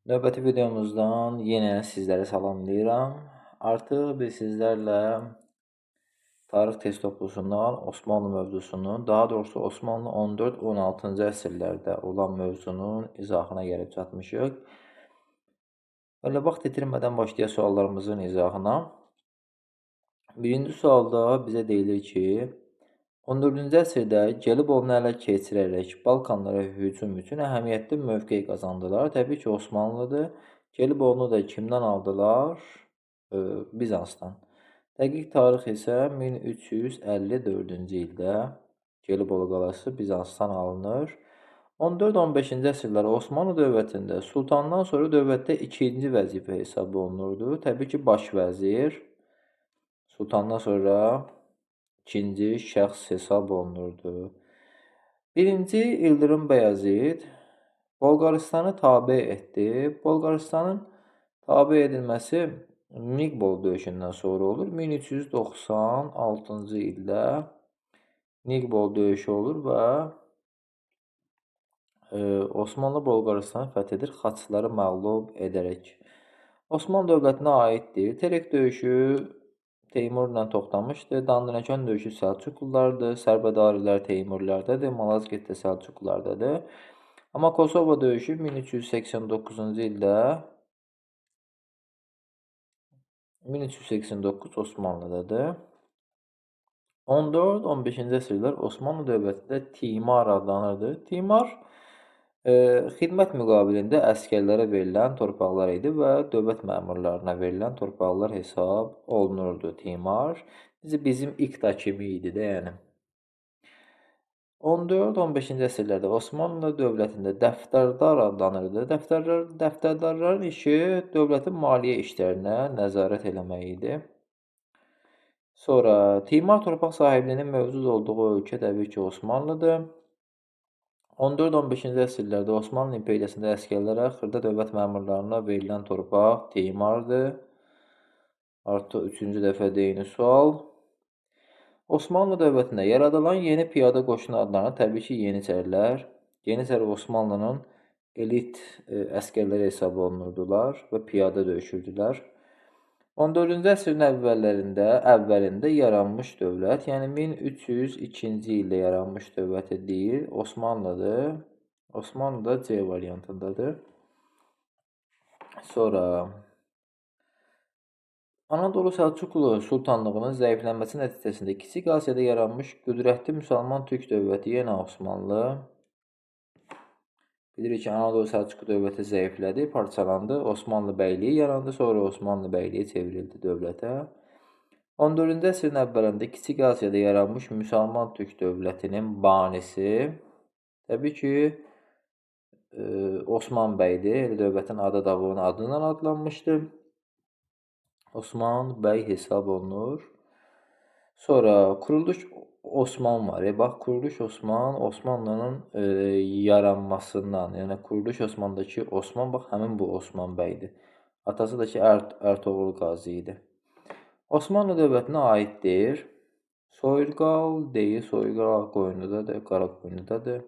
Növbəti videomuzdan yenə sizləri salamlayıram. Artıq biz sizlərlə tarix test toplusundan Osmanlı mövzusunun, daha doğrusu Osmanlı 14-16-cı əsrlərdə olan mövzunun izahına gəlib çatmışıq. Belə vaxt itirmədən başlayaq suallarımızın izahına. Birinci sualda bizə deyilir ki, 14-cü əsrdə Gelibolu ələ keçirərək Balkanlara hücum üçün əhəmiyyətli mövqe qazandılar. Təbii ki, Osmanlıdır. Gelibolu da kimdən aldılar? Bizansdan. Dəqiq tarix isə 1354-cü ildə Gelibolu qalası Bizansdan alınır. 14-15-ci əsrlər Osmanlı dövlətində sultandan sonra dövlətdə ikinci vəzifə hesab olunurdu. Təbii ki, baş vəzir sultandan sonra ikinci şəxs hesab olunurdu. Birinci İldırım Bəyazid Bolqarıstanı tabe etdi. Bolqarıstanın tabe edilməsi Niqbol döyüşündən sonra olur. 1396-cı ildə Niqbol döyüşü olur və Osmanlı Bolqarıstanı fəth edir, xaçları məğlub edərək. Osmanlı dövlətinə aiddir. Terek döyüşü Teymurla toxtamışdı. Dandanakan döyüşü Səlcuqlulardır. Sərbədarilər Teymurlardədir. Malazgirt də Səlcuqlulardadır. Amma Kosovo döyüşü 1389-cu ildə 1389 Osmanlıdadır. 14-15-ci əsrlər Osmanlı dövlətində Timar adlanırdı. Timar xidmət müqabilində əsgərlərə verilən torpaqlar idi və dövlət məmurlarına verilən torpaqlar hesab olunurdu Timar. Bizim İqta kimi idi də, yəni. 14-15-ci əsrlərdə Osmanlı dövlətində dəftərdar adlanırdı. Dəftərdarların işi dövlətin maliyyə işlərinə nəzarət eləmək idi. Sonra Timar torpaq sahibliyinin mövcud olduğu ölkə təbii ki, Osmanlıdır. 14-15-ci əsrlərdə Osmanlı imperiyasında əsgərlərə, xırda dövlət məmurlarına verilən torpaq Timardır. Artıq üçüncü dəfə deyini sual. Osmanlı dövlətində yaradılan yeni piyada qoşunu adlarına təbii ki, Yeniçərlər. Yeniçər Osmanlının elit əsgərləri hesab olunurdular və piyada döyüşürdülər. 14-cü əsrin əvvəlində yaranmış dövlət, yəni 1302-ci ildə yaranmış dövləti deyil, Osmanlıdır. Osmanlı da C variantındadır. Sonra Anadolu Səlcuqlu sultanlığının zəiflənməsi nəticəsində Kiçik Asiyada yaranmış qüdrətli müsəlman türk dövləti yenə Osmanlı. Bilirik ki, Anadolu Səlcuqlu dövləti zəiflədi, parçalandı, Osmanlı bəyliyi yarandı, sonra Osmanlı bəyliyi çevrildi dövlətə. 14-cü əsrin əvvəlində Kiçik Asiyada yaranmış müsəlman türk dövlətinin banisi təbii ki, Osman bəydir. Dövlətin adı da onun adından adlanmışdı. Osman bəy hesab olunur. Sonra Kuruluş Osman var. Bax, Kuruluş Osman, Osmanlının yaranmasından, yəni Kuruluş Osmandakı Osman, bax, həmin bu Osman bəydir. Atası da ki, Ertuğrul Qazi idi. Osmanlı dövlətinə aiddir. Soyurqal deyil, Soyurqal qoyunludadır, Qaraqoyunludadır.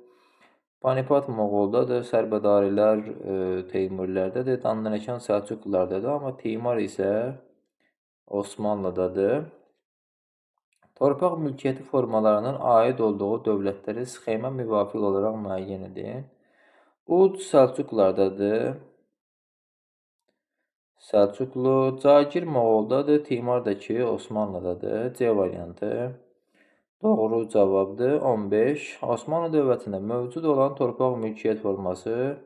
Panipat Moğoldadır, Sərbədarilər Teymurilərdədir, Dandanakan Səlcuqlulardadır, amma Teymar isə Osmanlıdadır. Torpaq mülkiyyəti formalarının aid olduğu dövlətləri sxemə müvafiq olaraq müəyyən edin. Ud Səlcuqlulardadır. Səlcuqlu, Cagir Moğoldadır, Timar da ki, Osmanlıdadır. C variantı doğru cavabdır. 15. Osmanlı dövlətində mövcud olan torpaq mülkiyyət forması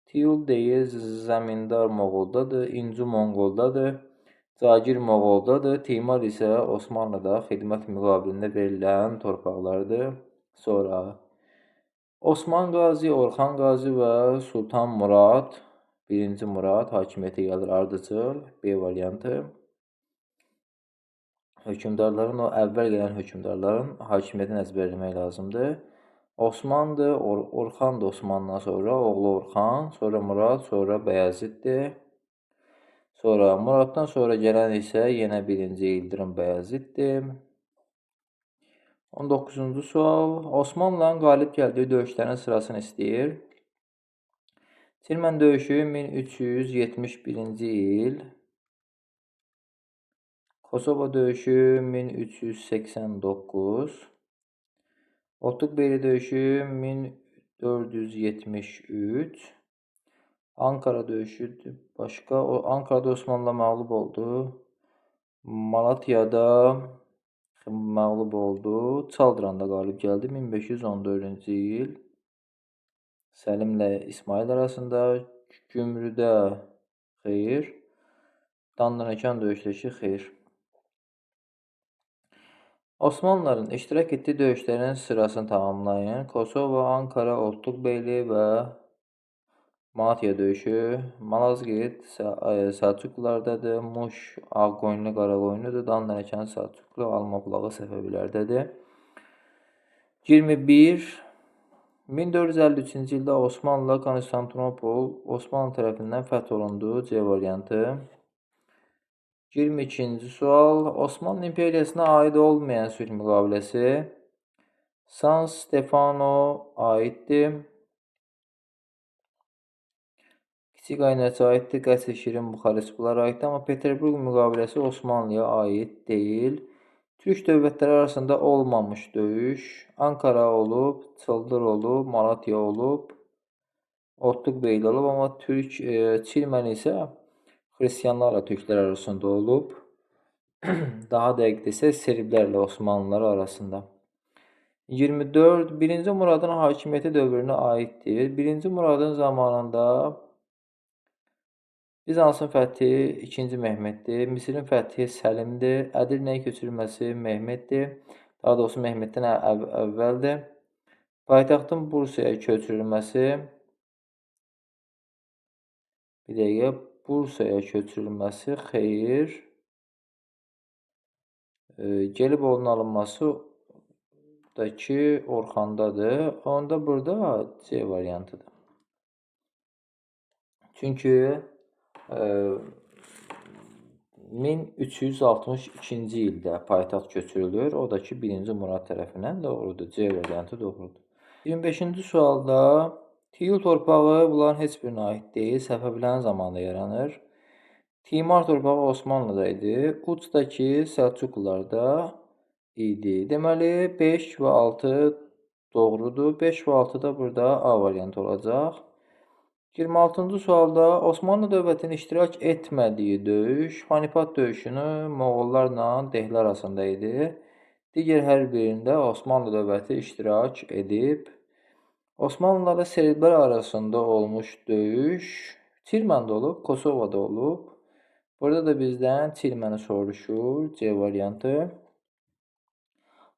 Tiyul deyil, Zəmindar Moğoldadır, İncu Monqoldadır. Cagir Moğoldadır, Timar isə Osmanlıda xidmət müqabilində verilən torpaqlardır. Sonra Osman Qazi, Orxan Qazi və Sultan Murad, 1-ci Murad hakimiyyətə gəlir ardıcıl, B variantı. Hökümdarların, o əvvəl gələn hökümdarların hakimiyyətini əzbərləmək lazımdır. Osmandır, Orxan da Osmandan sonra, oğlu Orxan, sonra Murad, sonra Bəyaziddir. Sonra Muraddan sonra gələn isə yenə 1-ci İldırım Bəyaziddir. 19-cu sual. Osmanlıların qalib gəldiyi döyüşlərin sırasını istəyir. Çirmən döyüşü 1371-ci il. Kosovo döyüşü 1389. Otuk-Beyli döyüşü 1473. Ankara döyüşü başqa. Ankarada Osmanlı məğlub oldu. Malatyada məğlub oldu. Çaldıranda qalib gəldi 1514-cü il. Səlimlə İsmail arasında. Gümrüdə xeyr. Dandanakan döyüşdəki xeyr. Osmanlıların iştirak etdiyi döyüşlərin sırasını tamamlayın. Kosovo, Ankara, Otuk-Beyli və Malatya döyüşü. Malazgirt Səlcuqlulardadır. Muş Ağqoyunlu, Qaraqoyunludur. Dandanakan Səlcuqlu, Almabulağı Səfəvilərdədir. 21. 1453-cü ildə Osmanlı Konstantinopol Osmanlı tərəfindən fəth olundu. C variantı. 22-ci sual. Osmanlı İmperiyasına aid olmayan sülh müqaviləsi San Stefano aiddir. Kiçik Aynaçı aiddir. Qəsr Şirin Buxarest bunlara aiddir. Amma Peterburq müqaviləsi Osmanlıya aid deyil. Türk dövlətləri arasında olmamış döyüş. Ankara olub, Çıldır olub, Malatya olub, Otuk-Beyli olub. Amma Çirmən isə xristianlarla türklər arasında olub. Daha dəqiq desək, Serblərlə Osmanlılar arasında. 24. 1-ci Muradın hakimiyyəti dövrünə aiddir. 1-ci Muradın zamanında Bizansın fəthi 2-ci Mehmetdir. Misirin fəthi Səlimdir. Ədirnəyə köçürülməsi Mehmetdir. Daha doğrusu Mehmetdən əvvəldir. Paytaxtın Bursaya köçürülməsi Bursaya köçürülməsi xeyr. Gelibolu'nun alınması da ki Orxandadır. Onda burada C variantıdır. Çünki 1362-ci ildə paytaxt köçürülür. O da ki 1-ci Murad tərəfindən doğrudur. C variantı doğrudur. 25-ci sualda Tiyul torpağı bunların heç birinə aid deyil. Səfəvilərin zamanında yaranır. Timar torpağı Osmanlıda idi. Ucdakı Səlcuqlularda idi. Deməli 5 və 6 doğrudur. 5 və 6 da burada A variantı olacaq. 26-cı sualda Osmanlı dövlətinin iştirak etmədiyi döyüş Panipat döyüşünü Moğollarla Dehli arasında idi. Digər hər birində Osmanlı dövləti iştirak edib. Osmanlılarla Serblər arasında olmuş döyüş Çirməndə olub, Kosovoda olub. Burada da bizdən Çirməni soruşur. C variantı.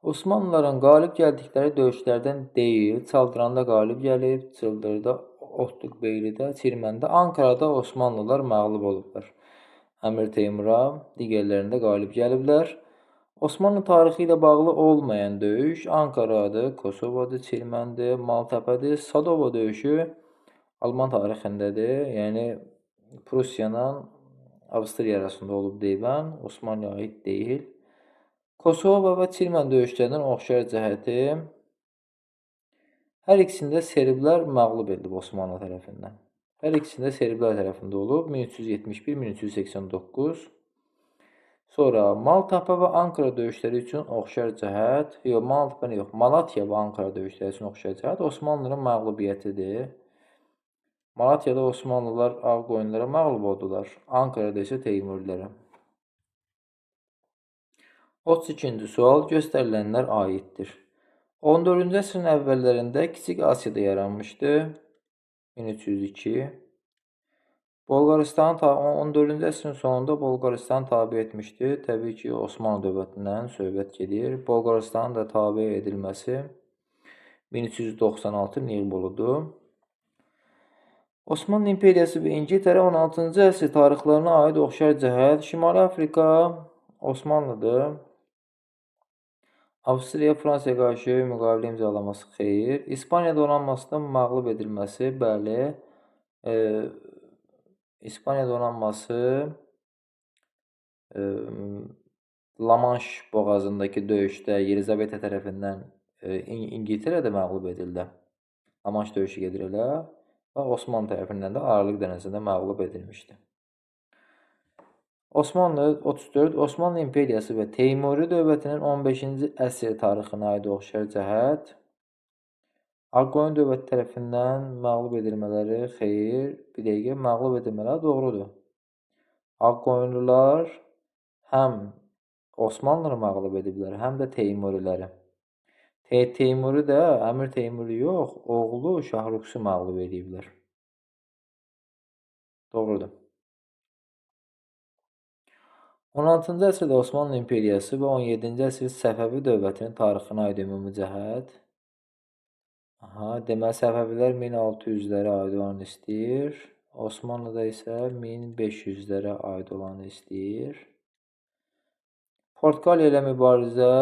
Osmanlıların qalib gəldikləri döyüşlərdən deyil, Çaldıranda qalib gəlib, Çıldırda, Otuk-Beylidə, Çirməndə, Ankarada Osmanlılar məğlub olublar. Əmir Teymura, digərlərində qalib gəliblər. Osmanlı tarixi ilə bağlı olmayan döyüş Ankaradır, Kosovodur, Çirməndir, Maltəpədir. Sadovo döyüşü Alman tarixindədir. Yəni Prusiyanla Avstriya arasında olub deyilən, Osmanlıya aid deyil. Kosovo və Çirmən döyüşlərinin oxşar cəhəti hər ikisində Serblər məğlub edilib Osmanlı tərəfindən. Hər ikisində Serblər tərəfində olub 1371-1389. Sonra Maltapa və Ankara döyüşləri üçün oxşar cəhət, Malatya və Ankara döyüşləri üçün oxşar cəhət Osmanlıların məğlubiyyətidir. Malatyada Osmanlılar Ağqoyunlara məğlub oldular. Ankarada isə Teymurilərə. 32-ci sual göstərilənlər aiddir. 14-cü əsrin əvvəllərində Kiçik Asiyada yaranmışdı. 1302. 14-cü əsrin sonunda Bolqarıstan tabe etmişdi. Təbii ki, Osmanlı dövlətindən söhbət gedir. Bolqarıstanın da tabe edilməsi 1396 Nilboludur. Osmanlı İmperiyası və İngiltərə 16-cı əsr tarixlərinə aid oxşar cəhət Şimali Afrika Osmanlıdır. Avstriya Fransaya qarşı müqavilə imzalaması xeyr. İspaniya donanmasının məğlub edilməsi bəli. İspaniya donanması La-Manş boğazındakı döyüşdə Yelizaveta tərəfindən İngiltərədə məğlub edildi. La-Manş döyüşü gedir elə. Osmanlı tərəfindən də Aralıq dənizində məğlub edilmişdi. Osmanlı 34 Osmanlı İmperiyası və Teymuri dövlətinin 15-ci əsr tarixinə aid oxşar cəhət. Ağqoyun dövləti tərəfindən məğlub edilmələri xeyr, bir dəqiqə məğlub edilmələri doğrudur. Ağqoyunlular həm Osmanlıları məğlub ediblər, həm də Teymuriləri. Teymuri də Əmir Teymuri yox, oğlu Şahruksu məğlub ediblər. Doğrudur. 16-cı əsrdə Osmanlı İmperiyası və 17-ci əsr Səfəvi dövlətinin tarixinə aid ümumi cəhət. Deməli, Səfəvilər 1600-lərə aid olanı istəyir. Osmanlıda isə 1500-lərə aid olanı istəyir. Portuqaliya ilə mübarizə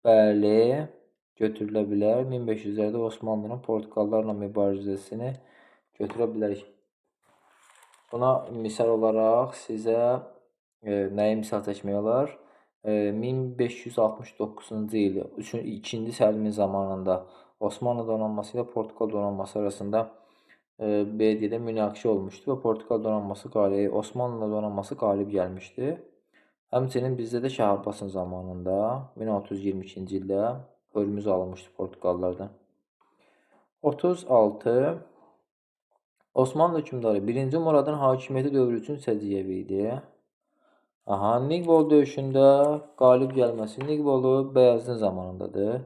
bəli, götürülə bilər. 1500-lərdə Osmanlının Portuqallarla mübarizəsini götürə bilərik. Buna misal olaraq sizə nəyi misal çəkmək olar? 1569-cu il 2-ci Səlimin zamanında Osmanlı donanması ilə Portuqal donanması arasında belə deyək də münaqişə olmuşdu və Portuqal donanması Osmanlı donanması qalib gəlmişdi. Həmçinin bizdə də Şah Abbasın zamanında 1622-ci ildə Hörmüz alınmışdı Portuqallardan. 36 Osmanlı hökmdarı 1-ci Muradın hakimiyyəti dövrü üçün səciyyəvi idi. Niqbol döyüşündə qalib gəlməsi Niqbolu Bəyazıdin zamanındadır.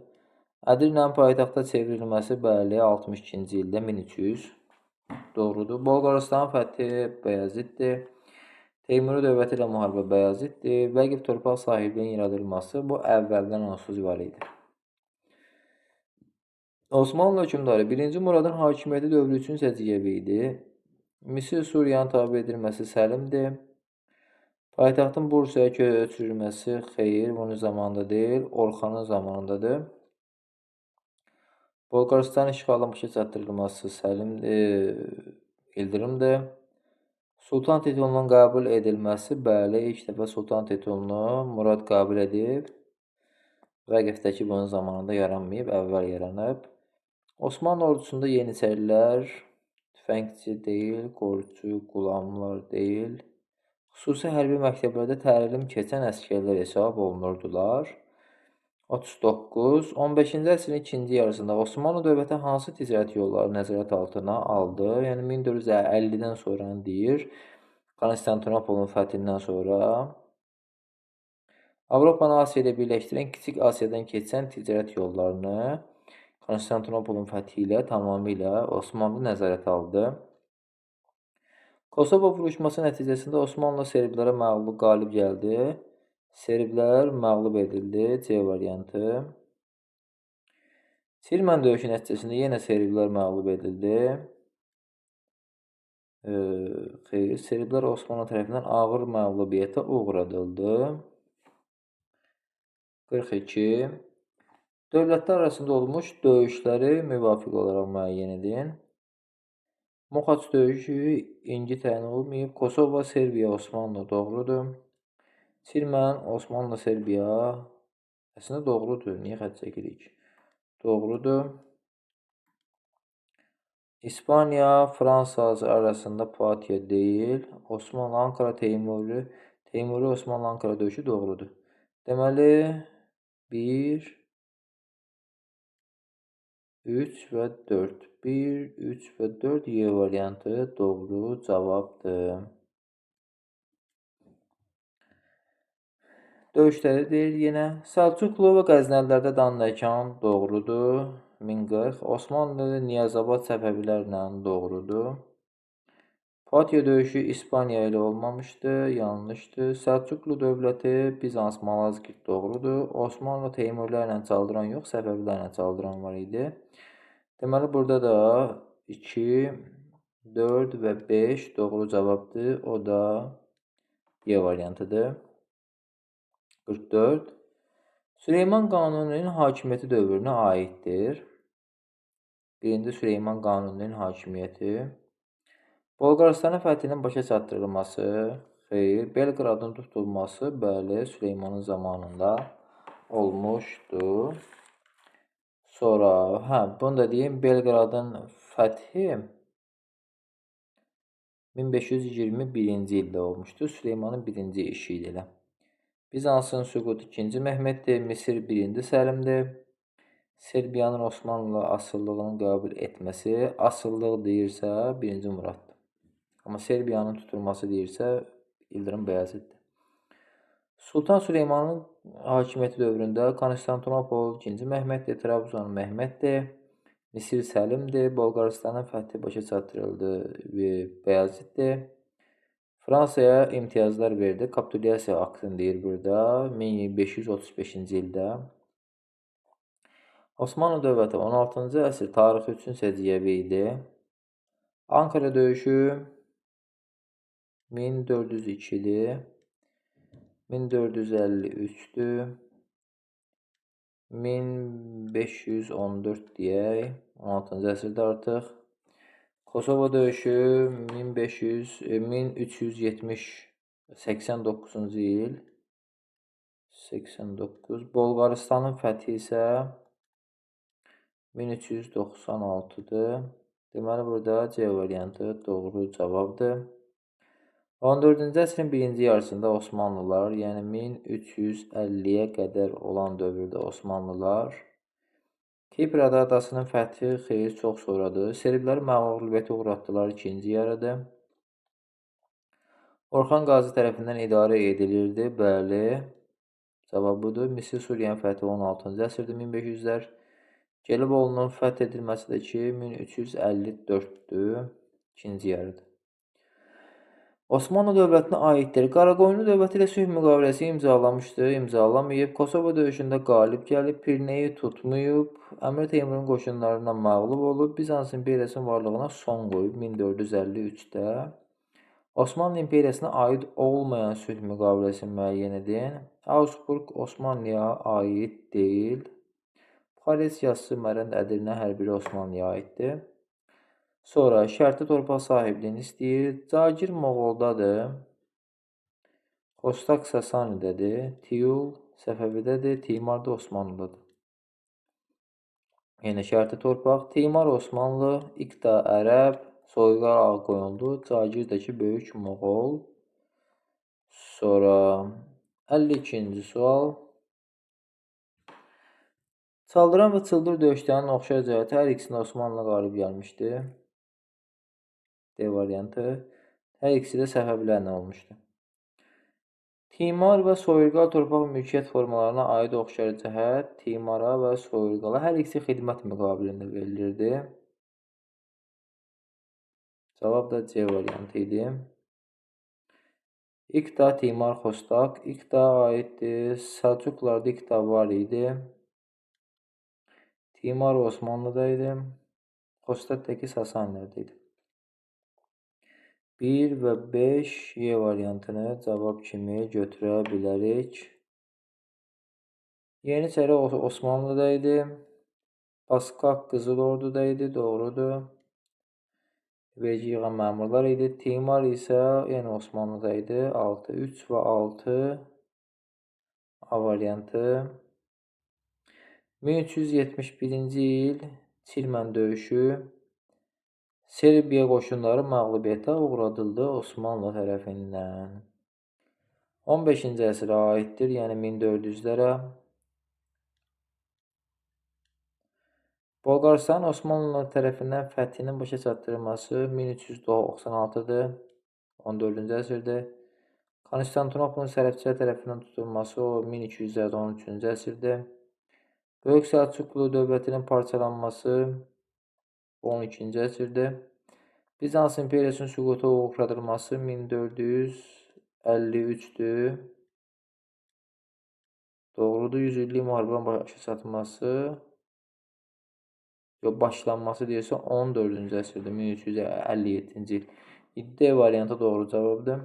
Ədirnənin paytaxta çevrilməsi bəli 62-ci ildə 1300. Doğrudur. Bolqarıstanın fəthi Bəyaziddir. Teymuri dövləti ilə müharibə Bəyaziddir. Vəqif torpaq sahibliyinin yaradılması bu əvvəldən onsuz var idi. Osmanlı hökmdarı 1-ci Muradın hakimiyyəti dövrü üçün səciyyəvi idi. Misir Suriyanın tabe edilməsi Səlimdir. Paytaxtın Bursaya köçürülməsi xeyr, bunun zamanında deyil, Orxanın zamanındadır. Bolqarıstanın işğalın başa çatdırılması İldırımdır. Sultan titulunun qəbul edilməsi, bəli, ilk dəfə Sultan titulunu Murad qəbul edib. Vəqifdəki bunun zamanında yaranmayıb, əvvəl yaranıb. Osmanlı ordusunda yeniçərilər, tüfəngçi deyil, qorucu, qulamlar deyil, xüsusi hərbi məktəblərdə təlim keçən əsgərlər hesab olunurdular. 39. 15-ci əsrin ikinci yarısında Osmanlı dövləti hansı ticarət yolları nəzarət altına aldı? Yəni 1450-dən sonra deyir, Konstantinopolun fəthindən sonra Avropanı Asiya ilə birləşdirən Kiçik Asiyadan keçən ticarət yollarını Konstantinopolun fəthi ilə tamamilə Osmanlı nəzarət aldı. Kosovo vuruşması nəticəsində Osmanlı serblərə qalib gəldi. Serblər məğlub edildi. C variantı. Sirmən döyüşü nəticəsində yenə serblər məğlub edildi. Xeyr, serblər Osmanlı tərəfindən ağır məğlubiyyətə uğradıldı. 42. Dövlətlər arasında olmuş döyüşləri müvafiq olaraq müəyyən edin. Mohaç döyüşü İngiltərənin olmayıb. Kosovo, Serbiya, Osmanlı doğrudur. Sirmən, Osmanlı, Serbiya əslində doğrudur. Niyə xətt çəkirik? Doğrudur. İspaniya, Fransa arasında Patiya deyil. Osmanlı, Ankara, Teymuri, Osmanlı, Ankara döyüşü doğrudur. Deməli 1, 3 və 4. 1, 3 və 4 Y variantı doğru cavabdır. Döyüşləri deyil yenə. Səlcuqlu və Qəznəlilərdə Danləkan doğrudur. 1040. Osmanlı, Niyazabad Səfəvilərlə doğrudur. Patiya döyüşü İspaniya ilə olmamışdı, yanlışdır. Səlcuqlu dövləti Bizans, Malazgirt doğrudur. Osmanlı Teymurilərlə çaldıran yox, Səfəvilərlə çaldıran var idi. Deməli, burada da 2, 4 və 5 doğru cavabdır. O da Y variantıdır. 44. Süleyman Qanuninin hakimiyyəti dövrünə aiddir. 1-ci Süleyman Qanuninin hakimiyyəti. Bolqarıstanın fəthinin başa çatdırılması, xeyr. Belqradın tutulması, bəli, Süleymanın zamanında olmuşdu. Sonra, bunu da deyim, Belqradın fəthi 1521-ci ildə olmuşdu. Süleymanın birinci işi idi elə. Bizansın süqutu 2-ci Məhməddir. Misir 1-ci Səlimdir. Serbiyanın Osmanlı asıllığını qəbul etməsi, asıllıq deyirsə 1-ci Muraddır. Amma Serbiyanın tutulması deyirsə İldırım Bəyaziddir. Sultan Süleymanın hakimiyyəti dövründə Konstantinopol 2-ci Məhməddir, Trabzon Məhməddir, Misir Səlimdir, Bolqaristanın fəthi başa çatdırıldı Bəyaziddir. Fransaya imtiyazlar verdi. Kapitulyasiya aktını deyir burada 1535-ci ildə. Osmanlı dövləti 16-cı əsr tarixi üçün səciyyəvi idi. Ankara döyüşü 1402-dir, 1453-dür, 1514 deyək, 16-cı əsrdə artıq. Kosovo döyüşü 1389-cu il, 89. Bolqaristanın fəthi isə 1396-dır. Deməli, burada C variantı doğru cavabdır. 14-cü əsrin birinci yarısında Osmanlılar, yəni 1350-yə qədər olan dövrdə Osmanlılar Kipr adasının fəthi xeyli çox sonradır. Serbləri məğlubiyyətə uğratdılar ikinci yarıda. Orxan Qazi tərəfindən idarə edilirdi. Bəli, cavab budur. Misir Suriyanın fəthi 16-cı əsrdə 1500-lər. Gelibolu'nun fəth edilməsi də ki 1354-dür. İkinci yarıdır. Osmanlı dövlətinə aiddir. Qaraqoyunlu dövləti ilə sülh müqaviləsi imzalamışdı, imzalamayıb. Kosovo döyüşündə qalib gəlib, Pirneyi tutmayıb. Əmir Teymurun qoşunlarından məğlub olub. Bizans imperiyasının varlığına son qoyub 1453-də. Osmanlı imperiyasına aid olmayan sülh müqaviləsi müəyyən edin. Augsburg Osmanlıya aid deyil. Buxarest, Yassı, Mərənd, Ədirnə hər biri Osmanlıya aiddir. Sonra şərti torpaq sahibliyini istəyir. Cagir Moğoldadır. Xostak Sasanidədir. Tiyul Səfəvidədir. Timar da Osmanlıdadır. Yəni şərti torpaq. Timar Osmanlı, İqta Ərəb, Soyqar Ağqoyunlu, Cagir də ki böyük Moğol. Sonra 52-ci sual. Çaldıran və Çıldır döyüşlərinin oxşar cəhəti hər ikisində Osmanlı qalib gəlmişdi. D variantı. Hər ikisi də Səfəvilərlə olmuşdu. Timar və Soyurqal torpaq mülkiyyət formalarına aid oxşar cəhət Timara və Soyurqala hər ikisi xidmət müqabilində verilirdi. Cavab da C variantı idi. İqta, Timar, Xostak. İqta aiddir. Səlcuqlarda İqta var idi. Timar Osmanlıda idi. Xostakdakı Sasanilərdə idi. 1 və 5 Y variantını cavab kimi götürə bilərik. Yeniçəri Osmanlıda idi. Baskaq Qızıl Orduda idi, doğrudur. Vergi yığan məmurlar idi. Timar isə yəni Osmanlıda idi. 6, 3 və 6 A variantı. 1371-ci il Çirmən döyüşü. Serbiya qoşunları məğlubiyyətə uğradıldı Osmanlı tərəfindən. 15-ci əsrə aiddir, yəni 1400-lərə. Bolqaristan Osmanlı tərəfindən fəthinin başa çatdırılması 1396-dır, 14-cü əsrdir. Konstantinopolun sərhədçilər tərəfindən tutulması 1213-cü əsrdir. Böyük Səlcuqlu dövlətinin parçalanması 12-ci əsrdir. Bizans imperiyasının süquta uğradılması 1453-dür. Doğrudur, 100 illik müharibənin başa çatması, başlanması deyirsə 14-cü əsrdir, 1357-ci il. D variantı doğru cavabdır.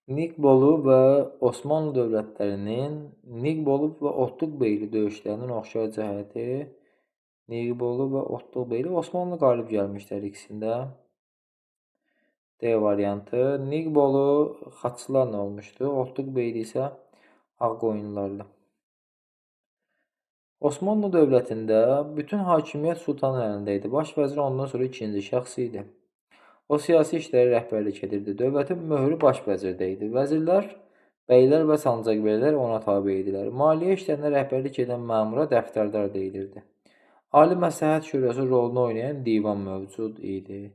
Niqbolu və Osmanlı dövlətlərinin Niqbolu və Otluqbeyli döyüşlərinin oxşar cəhəti Niqbolu və Otluqbeyli Osmanlı qalib gəlmişlər ikisində. D variantı. Niqbolu xaçlarla olmuşdu. Otluqbeyli isə Ağqoyunlularla. Osmanlı dövlətində bütün hakimiyyət sultanın əlində idi. Baş vəzir ondan sonra ikinci şəxs idi. O siyasi işlərə rəhbərlik edirdi. Dövlətin möhrü baş vəzirdə idi. Vəzirlər, bəylər və sancaqbəylər ona tabe idilər. Maliyyə işlərinə rəhbərlik edən məmura dəftərdar deyilirdi. Ali Məsləhət Şurası rolunu oynayan divan mövcud idi.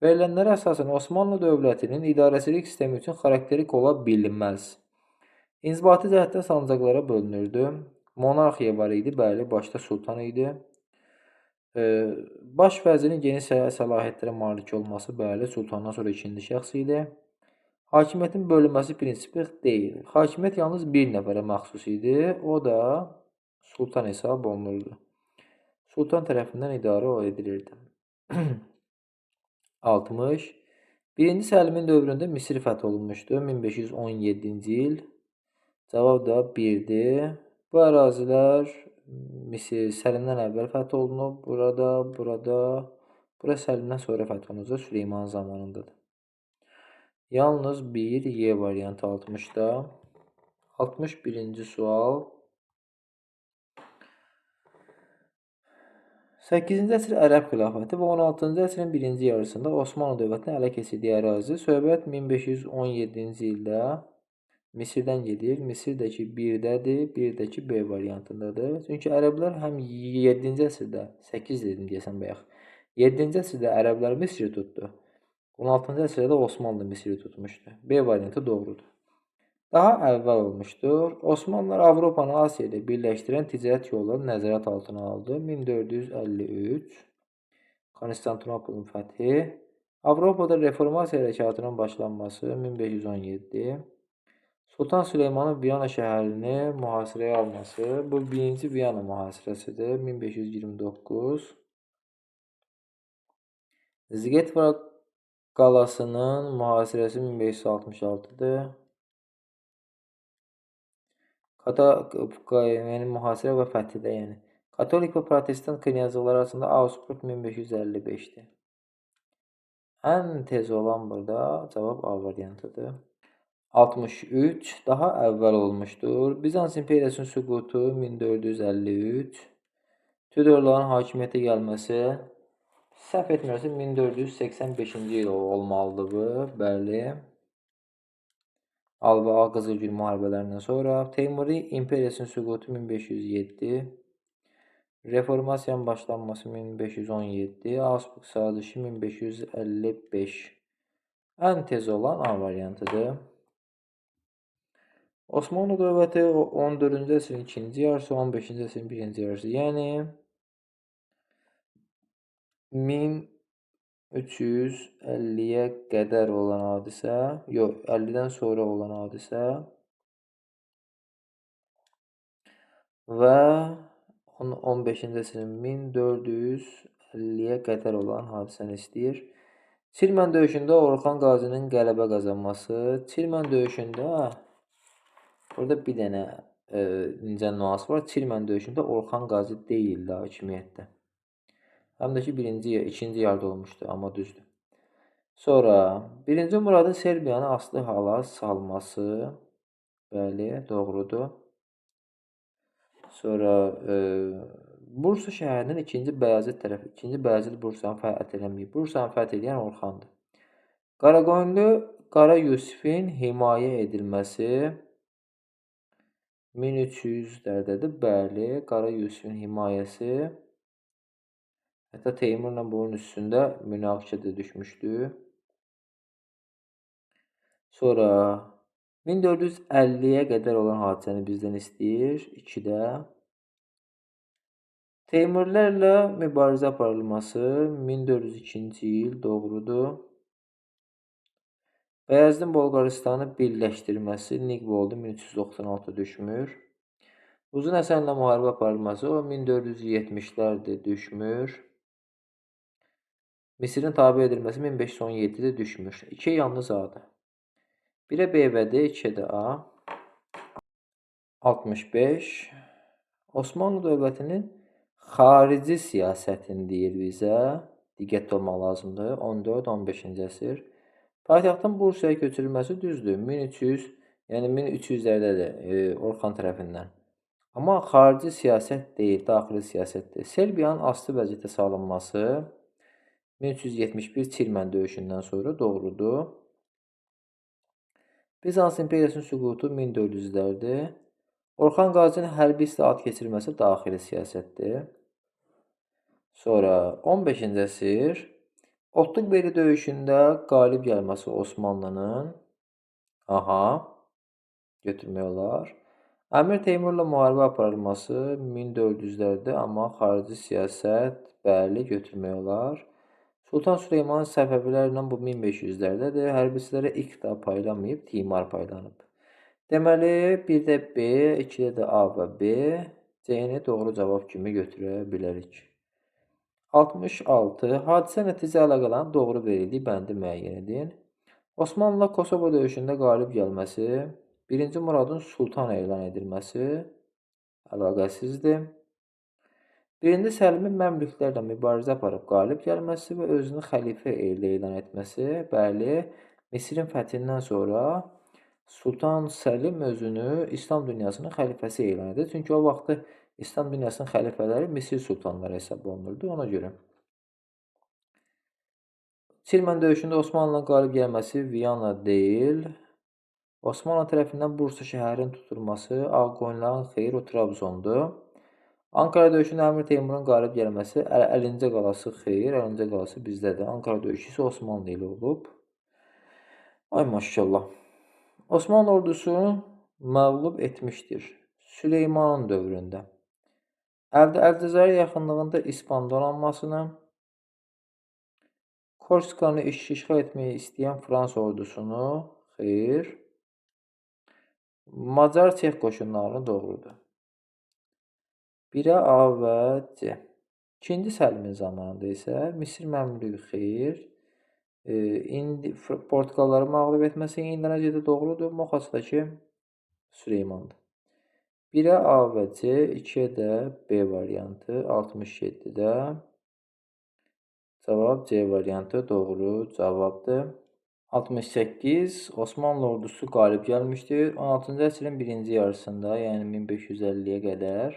Verilənlərə əsasən Osmanlı dövlətinin idarəçilik sistemi üçün xarakterik ola bilməz. İnzibati cəhətdən sancaqlara bölünürdü. Monarxiya var idi, bəli, başda sultan idi. Baş vəzirin geniş səlahiyyətlərə malik olması, bəli, sultandan sonra ikinci şəxs idi. Hakimiyyətin bölünməsi prinsipi deyil. Hakimiyyət yalnız bir nəfərə məxsus idi, o da sultan hesab olunurdu. Sultan tərəfindən idarə edilirdi. 60. 1-ci Səlimin dövründə Misir fəth olunmuşdu. 1517-ci il. Cavab da 1-dir. Bu ərazilər Misir Səlimdən əvvəl fəth olunub. Bura Səlimdən sonra fəth olunacaq. Süleyman zamanındadır. Yalnız 1 Y variantı 60-da. 61-ci sual. 8-ci əsr Ərəb xilafəti və 16-cı əsrin birinci yarısında Osmanlı dövlətinin ələ keçirdiyi ərazi. Söhbət 1517-ci ildə Misirdən gedir. Misirdəki 1-dədir, 1-dəki B variantındadır. Çünki ərəblər həm 7-ci əsrdə, 8 dedim deyəsən bayaq, 7-ci əsrdə ərəblər Misri tutdu. 16-cı əsrdə də Osmanlı Misri tutmuşdu. B variantı doğrudur. Daha əvvəl olmuşdur. Osmanlılar Avropanı Asiya ilə birləşdirən ticarət yolları nəzarət altına aldı. 1453 Konstantinopolun fəthi. Avropada reformasiya hərəkatının başlanması 1517. Sultan Süleymanın Viyana şəhərini mühasirəyə alması. Bu 1-ci Viyana mühasirəsidir. 1529. Zgetva qalasının mühasirəsi 1566-dır. Yəni mühasirə və fəthidə, yəni. Katolik və protestant knyazlıqları arasında Augsburg 1555-dir. Ən tez olan burada cavab A variantıdır. 63 daha əvvəl olmuşdur. Bizans imperiyasının süqutu 1453. Tudorların hakimiyyətə gəlməsi, səhv etmirəmsə 1485-ci il olmalıdır bu, bəli. Al və Ağ Qızılgül müharibələrindən sonra Teymuri imperiyasının süqutu 1507. Reformasiyanın başlanması 1517. Augsburg sazişi 1555. Ən tez olan A variantıdır. Osmanlı dövləti 14-cü əsrin ikinci yarısı, 15-ci əsrin birinci yarısı, yəni 1350-yə qədər olan hadisə, yox, 50-dən sonra olan hadisə və 15-ci əsrin 1450-yə qədər olan hadisəni istəyir. Çirmən döyüşündə Orxan Qazinin qələbə qazanması. Çirmən döyüşündə burada bir dənə incə nüans var. Çirmən döyüşündə Orxan Qazi deyildi hakimiyyətdə. Həm də ki, ikinci yarda olmuşdu, amma düzdür. Sonra 1-ci Muradın Serbiyanı asılı hala salması. Bəli, doğrudur. Sonra Bursa şəhərinin ikinci Bəyazid Bursanı fəth eləməyib. Bursanı fəth edən Orxandır. Qaraqoyunlu Qara Yusifin himayə edilməsi 1300-lərdədir. Bəli, Qara Yusifin himayəsi. Hətta Teymurla bunun üstündə münaqişədə düşmüşdü. Sonra 1450-yə qədər olan hadisəni bizdən istəyir. 2-də. Teymurlərlə mübarizə aparılması 1402-ci il doğrudur. Bəyəzdin Bolqaristanı birləşdirməsi Niqvoldu 1396 düşmür. Uzun Həsənlə müharibə aparılması o 1470-lərdir, düşmür. Misirin tabe edilməsi 1517-də düşmür. 2 yalnız A-dır. 1-ə B və D, 2-ə də A. 65. Osmanlı dövlətinin xarici siyasətini deyir bizə. Diqqətli olmaq lazımdır. 14-15-ci əsr. Paytaxtın Bursaya köçürülməsi düzdür. 1300, yəni 1300-lərdədir Orxan tərəfindən. Amma xarici siyasət deyil, daxili siyasətdir. Serbiyanın asılı vəziyyətə salınması 1371 Çirmən döyüşündən sonra doğrudur. Bizans imperiyasının süqutu 1400-lərdir. Orxan Qazinin hərbi islahat keçirməsi daxili siyasətdir. Sonra 15-ci əsr Otluq-Beyli döyüşündə qalib gəlməsi Osmanlının götürmək olar. Əmir Teymurla müharibə aparılması 1400-lərdə, amma xarici siyasət bəli götürmək olar. Sultan Süleymanın Səfəvilərlə bu 1500-lərdədir. Hərbiçilərə iqta paylamayıb, timar paylanıb. Deməli, 1-də B, 2-də də A və B, C-ni doğru cavab kimi götürə bilərik. 66. Hadisə nəticə əlaqələrin doğru verildiyi bəndi müəyyən edin. Osmanlıla Kosovo döyüşündə qalib gəlməsi, 1-ci Muradın sultan elan edilməsi əlaqəsizdir. 1-ci Səlimin məmlüklərlə mübarizə aparıb qalib gəlməsi və özünü xəlifə elan etməsi, bəli, Misirin fəthindən sonra Sultan Səlim özünü İslam dünyasının xəlifəsi elan edir. Çünki o vaxtı İslam dünyasının xəlifələri Misir sultanları hesab olunurdu, ona görə. Çirmən döyüşündə Osmanlı'nın qalib gəlməsi Viyana deyil, Osmanlı tərəfindən Bursa şəhərinin tutulması, Ağqoyunluların xeyir o Trabzondur. Ankara döyüşündə Əmir Teymurun qalib gəlməsi, Əlincə qalası xeyir, Əlincə qalası bizdədir. Ankara döyüşü isə Osmanlı ilə olub. Ay maşallah. Osmanlı ordusu məğlub etmişdir Süleymanın dövründə. Əldəzərə yaxınlığında İspan donanmasını, Korskanı işğal etməyi istəyən Fransa ordusunu, xeyr, Macar-Çex qoşunlarını doğrudur. 1-ə A və C. 2-ci Səlimin zamanında isə Misir məmlüyü xeyr, Portuqalları məğlub etməsi İndoneziyada doğrudur, Moxasdakı Süleymandır. 1-ə A və C, 2-ə də B variantı, 67-də cavab C variantı doğru cavabdır. 68. Osmanlı ordusu qalib gəlmişdir. 16-cı əsrin birinci yarısında, yəni 1550-yə qədər.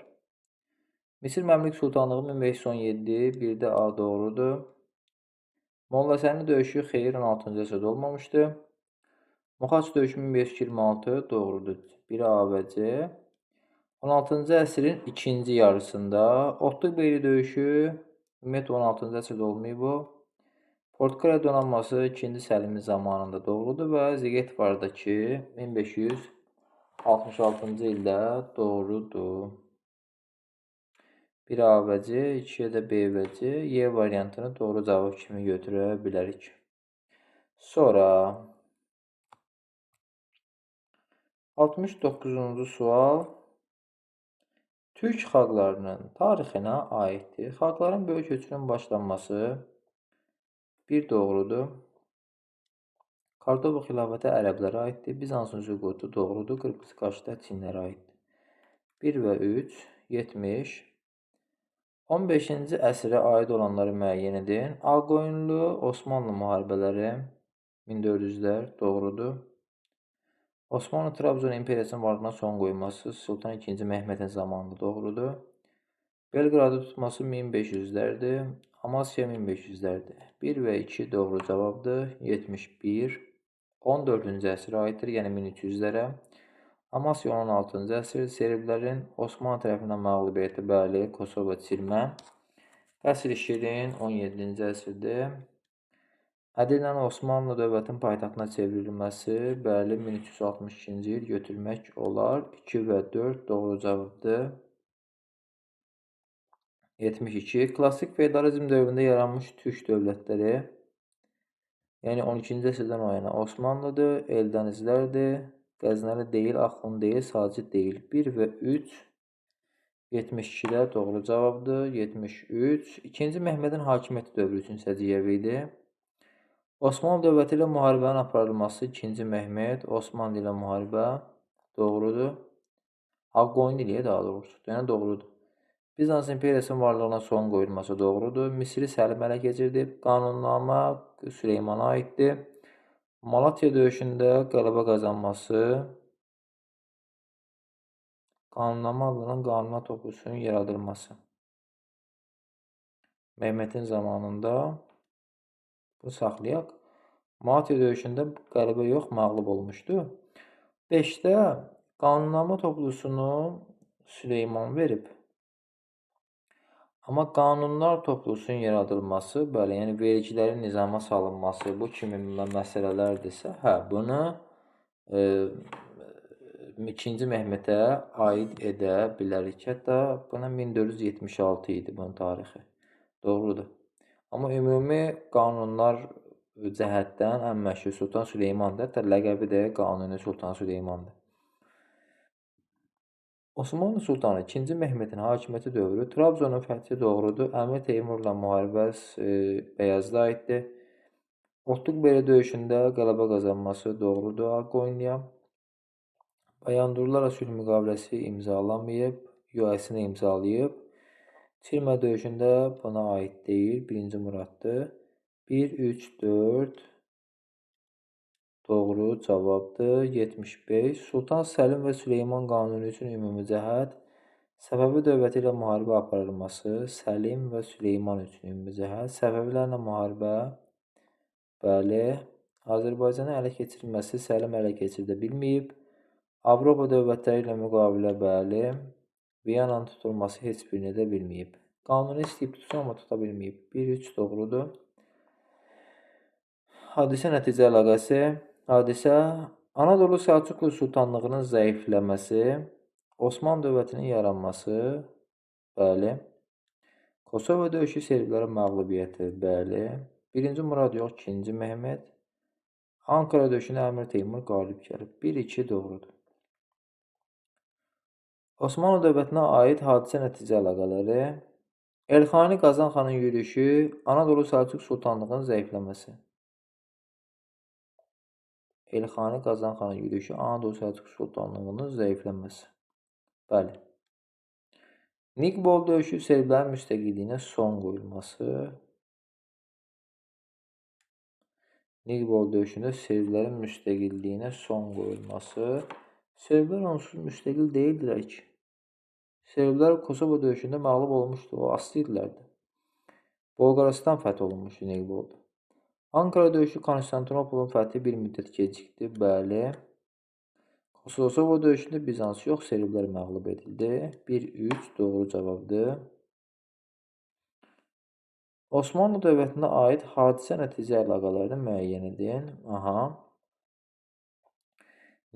Misir Məmlük Sultanlığı 1517, 1-də A doğrudur. Molla Səmi döyüşü xeyir 16-cı əsrdə olmamışdı. Moxaç döyüşü 1526 doğrudur. 1-ə A və C. 16-cı əsrin ikinci yarısında Otluq-Beyli döyüşü ümumiyyətlə 16-cı əsrdə olmayıb bu. Portuqaliya donanması 2-ci Səlimin zamanında doğrudur və Zigetvardakı 1566-cı ildə doğrudur. 1-ə A və C, 2-ə də B və C, Y variantını doğru cavab kimi götürə bilərik. Sonra 69-cu sual Türk xalqlarının tarixinə aiddir. Xalqların böyük köçünün başlanması 1 doğrudur. Kordova xilafəti ərəblərə aiddir. Bizansın süqutu doğrudur. Qırqız qaşda Çinlərə aiddir. 1 və 3, 70. 15-ci əsrə aid olanları müəyyən edin. Ağqoyunlu Osmanlı müharibələri 1400-lər doğrudur. Osmanlı Trabzon imperiyasının varlığına son qoyması Sultan II. Məhmədin zamanında doğrudur. Belqradı tutması 1500-lərdir. Amasya 1500-lərdir. 1 və 2 doğru cavabdır. 71. 14-cü əsrə aiddir, yəni 1300-lərə. Amasya 16-cı əsr, Serblərin Osmanlı tərəfindən məğlubiyyəti, bəli, Kosovo, Çirmən. Qəsr Şirin 17-ci əsrdir. Ədirnənin Osmanlı dövlətinin paytaxtına çevrilməsi, bəli, 1362-ci il götürmək olar. 2 və 4 doğru cavabdır. 72. Klassik feodalizm dövründə yaranmış türk dövlətləri, yəni 12-ci əsrdən o yana Osmanlıdır, Eldənizlərdir, Qəznəli deyil, Axund deyil, Sacid deyil. 1 və 3, 72-də doğru cavabdır. 73. 2-ci Məhmədin hakimiyyəti dövrü üçün səciyyəvi idi. Osmanlı dövləti ilə müharibənin aparılması 2-ci Məhməd, Osmanlı ilə müharibə doğrudur. Ağqoyunlu ilə daha doğrusu, yəni doğrudur. Bizans imperiyasının varlığına son qoyulması doğrudur. Misiri Səlim ələ keçirdi. Qanunnamə Süleymana aiddir. Malatya döyüşündə qələbə qazanması Qanunnamə adlanan qanuna toplusunun yaradılması. Mehmetin zamanında bu saxlayaq. Malta döyüşündə qələbə yox, məğlub olmuşdu. 5-də qanunnamə toplusunu Süleyman verib. Amma qanunlar toplusunun yaradılması, bəli, yəni vergilərin nizama salınması, bu kimi məsələlərdirsə, bunu 2-ci Mehmetə aid edə bilərik. Hətta buna 1476 idi bunun tarixi. Doğrudur. Amma ümumi qanunlar cəhətdən ən məşhur Sultan Süleymandır. Hətta ləqəbi də Qanuni Sultan Süleymandır. Osmanlı Sultanı 2-ci Mehmetin hakimiyyəti dövrü Trabzonun fəthi doğrudur. Əmir Teymurla müharibəsi Bəyazda aiddir. Otluq-Beli döyüşündə qələbə qazanması doğrudur Ağqoyunluya. Bayandurlarla sülh müqaviləsi imzalanmayıb, əksinə imzalayıb. Çirmə döyüşündə buna aid deyil, 1-ci Muraddır. 1, 3, 4 doğru cavabdır. 75. Sultan Səlim və Süleyman qanunu üçün ümumi cəhət Səfəvi dövləti ilə müharibə aparılması, Səlim və Süleyman üçün ümumi cəhət Səfəvilərlə müharibə, bəli, Azərbaycanın ələ keçirilməsi Səlim ələ keçirdə bilməyib, Avropa dövlətləri ilə müqavilə, bəli, Viyananın tutulması heç birini də bilməyib. Qanunu istəyib tutsun, amma tuta bilməyib. 1-3 doğrudur. Hadisə nəticə əlaqəsi. Hadisə Anadolu Səlcuqlu Sultanlığının zəifləməsi, Osmanlı dövlətinin yaranması, bəli. Kosovo döyüşü Serblərin məğlubiyyəti, bəli. 1-ci Murad yox, 2-ci Mehmet. Ankara döyüşündə Əmir Teymur qalib gəlib. 1-2 doğrudur. Osmanlı dövlətinə aid hadisə nəticə əlaqələri. Elxani Qazan xanın yürüyüşü, Anadolu Səlcuq Sultanlığının zəifləməsi. Elxani Qazan xanın yürüyüşü, Anadolu Səlcuq Sultanlığının zəifləməsi. Bəli. Niqbol döyüşü Serblərin müstəqilliyinə son qoyulması. Niqbol döyüşündə Serblərin müstəqilliyinə son qoyulması. Serblər onsuz müstəqil deyildilər ki. Serblər Kosovo döyüşündə məğlub olmuşdu, o aslı idilər. Bolqarıstan fəth olunmuşdu Niqbolda. Ankara döyüşü Konstantinopolun fəthi bir müddət gecikdi, bəli. Kosovo döyüşündə Bizans yox, Serblər məğlub edildi. 1-3 doğru cavabdır. Osmanlı dövlətinə aid hadisə nəticə əlaqələrini müəyyən edin.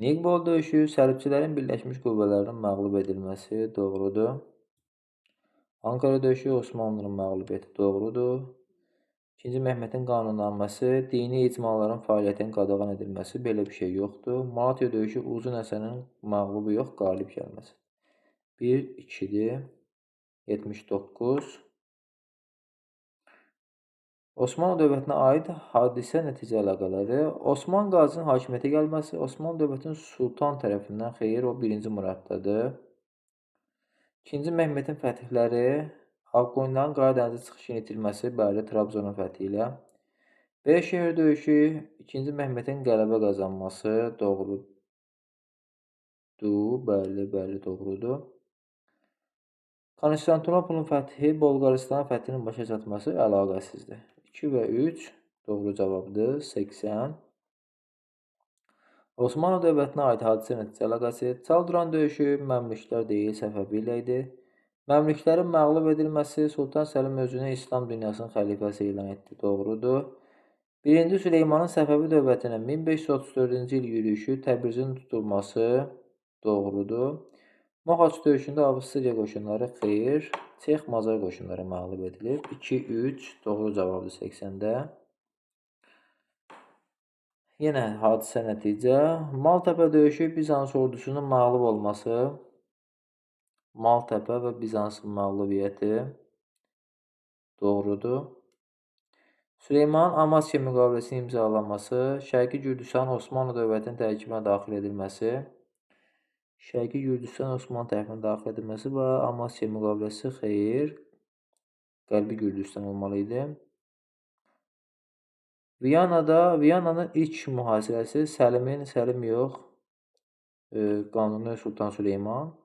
Niqbol döyüşü Sərbçilərin birləşmiş qüvvələrinin məğlub edilməsi doğrudur. Ankara döyüşü Osmanlıların məğlubiyyəti doğrudur. 2-ci Mehmetin qanunnaməsi, dini icmaların fəaliyyətinin qadağan edilməsi, belə bir şey yoxdur. Malatya döyüşü Uzun Həsənin məğlubu yox, qalib gəlməsi. 1-2-dir. 79. Osmanlı dövlətinə aid hadisə nəticə əlaqələri. Osman Qazının hakimiyyətə gəlməsi, Osmanlı dövlətinin sultan tərəfindən, xeyr, o 1-ci Muraddadır. 2-ci Mehmetin fətihləri, Ağqoyunluların Qaradənizə çıxışını itirməsi, bəli, Trabzonun fəthi ilə. Beyşəhər döyüşü, 2-ci Mehmetin qələbə qazanması doğrudur, bəli, doğrudur. Konstantinopolun fəthi, Bolqarıstanın fəthinin başa çatması əlaqəsizdir. 2 və 3 doğru cavabdır, 80. Osmanlı dövlətinə aid hadisə nəticə əlaqəsi, Çaldıran döyüşü Məmlüklər deyil, Səfəvi ilə idi. Məmlüklərin məğlub edilməsi, Sultan Səlim özünü İslam dünyasının xəlifəsi elan etdi, doğrudur. 1-ci Süleymanın Səfəvi dövlətinə 1534-cü il yürüyüşü, Təbrizin tutulması doğrudur. Mohaç döyüşündə Avstriya qoşunları, xeyr, Çex-Macar qoşunları məğlub edilib. 2-3 doğru cavabdır 80-də. Yenə hadisə nəticə. Maltəpə döyüşü Bizans ordusunun məğlub olması. Maltəpə və Bizansın məğlubiyyəti doğrudur. Süleymanın Amasya müqaviləsinin imzalanması, Şərqi Gürcüstan Osmanlı dövlətinin tərkibinə daxil edilməsi, Şərqi Gürcüstan Osmanlı tərəfindən daxil edilməsi və Amasya müqaviləsi, xeyr, Qərbi Gürcüstan olmalı idi. Viyananın ilk mühasirəsi Səlim yox, Qanuni Sultan Süleyman.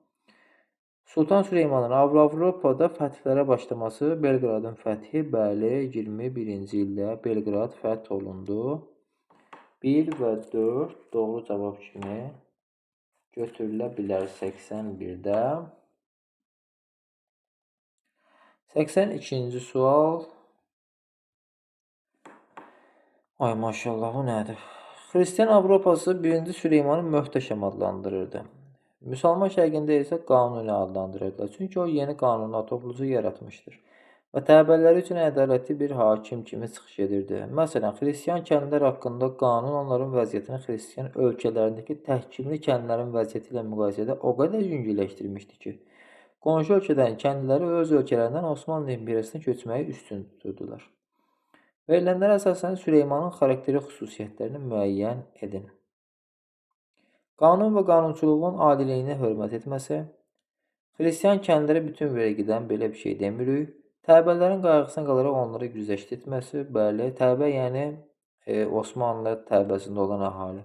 Sultan Süleymanın Avropada fəthlərə başlaması, Belqradın fəthi, bəli, 21-ci ildə Belqrad fəth olundu. 1 və 4 doğru cavab kimi götürülə bilər 81-də. 82-ci sual. Ay maşallah, bu nədir? Xristian Avropası 1-ci Süleymanı möhtəşəm adlandırırdı. Müsəlman şərqində isə Qanuni adlandırırdılar. Çünki o yeni qanunlar topluca yaratmışdır və təbəələri üçün ədalətli bir hakim kimi çıxış edirdi. Məsələn, xristian kəndlər haqqında qanun onların vəziyyətini xristian ölkələrindəki təhkimli kəndlərin vəziyyəti ilə müqayisədə o qədər yüngülləşdirmişdi ki, qonşu ölkədən kəndliləri öz ölkələrindən Osmanlı imperiyasına köçməyi üstün tuturdular. Verilənlərə əsasən Süleymanın xarakteri xüsusiyyətlərini müəyyən edin. Qanun və qanunçuluğun adiliyinə hörmət etməsi, xristian kəndlərə bütün vergidən belə bir şey demirik. Təbələrin qayğısına qalaraq onları güzəşt etməsi, bəli, təbə yəni Osmanlı təbəsində olan əhali.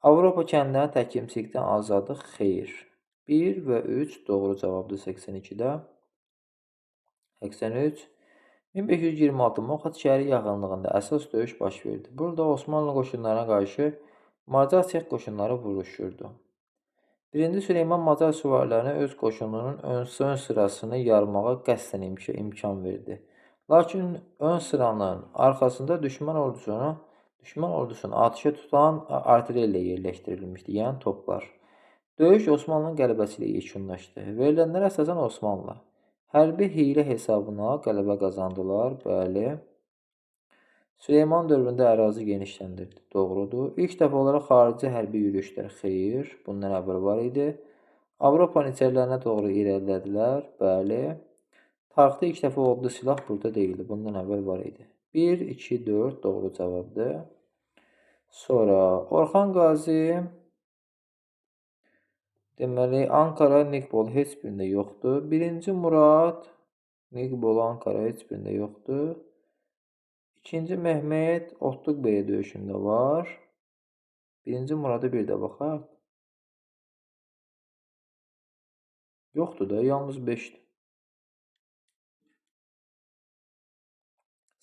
Avropa kəndlərini təhkimçilikdən azadlıq, xeyr. 1 və 3 doğru cavabdır 82-də. 83. 1526 Moxat şəhəri yaxınlığında əsas döyüş baş verdi. Burada Osmanlı qoşunlarına qarşı Macar Çex qoşunları vuruşurdu. 1-ci Süleyman Macar süvarilərinə öz qoşununun ön sırasını yarmağa qəsdən imkan verdi. Lakin ön sıranın arxasında düşman ordusunu atışa tutan artilleriya yerləşdirilmişdi, yəni toplar. Döyüş Osmanlının qələbəsi ilə yekunlaşdı. Verilənlərə əsasən Osmanlı hərbi hiylə hesabına qələbə qazandılar, bəli. Süleyman dövründə ərazi genişləndirdi, doğrudur. İlk dəfə olaraq xarici hərbi yürüyüşlər, xeyr, bundan əvvəl var idi. Avropanın içərilərinə doğru irəlilədilər, bəli. Tarixdə ilk dəfə odlu silah burada deyildi, bundan əvvəl var idi. 1, 2, 4 doğru cavabdır. Sonra Orxan Qazi, deməli, Ankara, Nikbol heç birində yoxdur. 1-ci Murad, Nikbol, Ankara heç birində yoxdur. 2-ci Məhməd, Otluq Bəyə döyüşündə var. 1-ci Murada bir də baxaq. Yoxdur da, yalnız 5-dir.